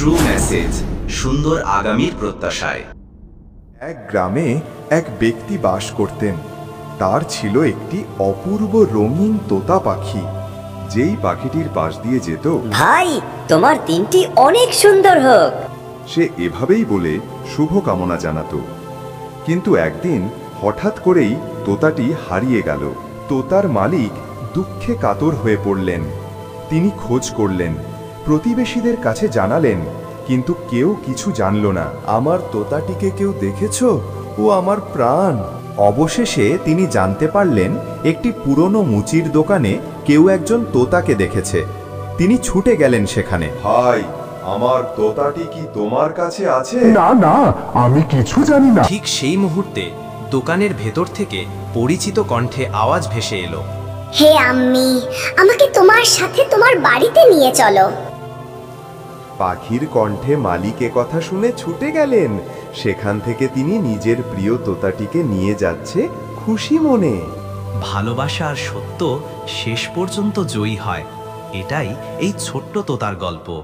True message, সুন্দর আগামীর প্রত্যাশায়। এক গ্রামে এক ব্যক্তি বাস করতেন। তার ছিল একটি অপূর্ব রঙিন তোতা পাখি। যেই পাখিটির পাশ দিয়ে যেত, ভাই তোমার দিনটি অনেক সুন্দর হোক। সে এভাবেই বলে শুভকামনা জানাতো। কিন্তু একদিন হঠাৎ করেই তোতাটি হারিয়ে গেল। তোতার মালিক দুঃখে কাতর হয়ে পড়লেন। তিনি খোঁজ করলেন, প্রতিবেশীদের কাছে জানালেন, কিন্তু কেউ কিছু জানল না। আমার তোতাটিকে কেউ দেখেছো? ও আমার প্রাণ। অবশেষে তিনি জানতে পারলেন একটি পুরনো মুচির দোকানে কেউ একজন তোতাকে দেখেছে। তিনি ছুটে গেলেন সেখানে। ভাই, আমার তোতাটি কি তোমার কাছে আছে? না না, আমি কিছু জানি না। ঠিক সেই মুহূর্তে দোকানের ভেতর থেকে পরিচিত কণ্ঠে আওয়াজ ভেসে এলো। হে আম্মি, আমাকে তোমার সাথে তোমার বাড়িতে নিয়ে চলো। পাখির কণ্ঠে মালিক কথা শুনে ছুটে গেলেন। সেখান থেকে তিনি নিজের প্রিয় তোতাটিকে নিয়ে যাচ্ছে খুশি মনে। ভালোবাসা আর সত্য শেষ পর্যন্ত জয়ী হয়, এটাই এই ছোট্ট তোতার গল্প।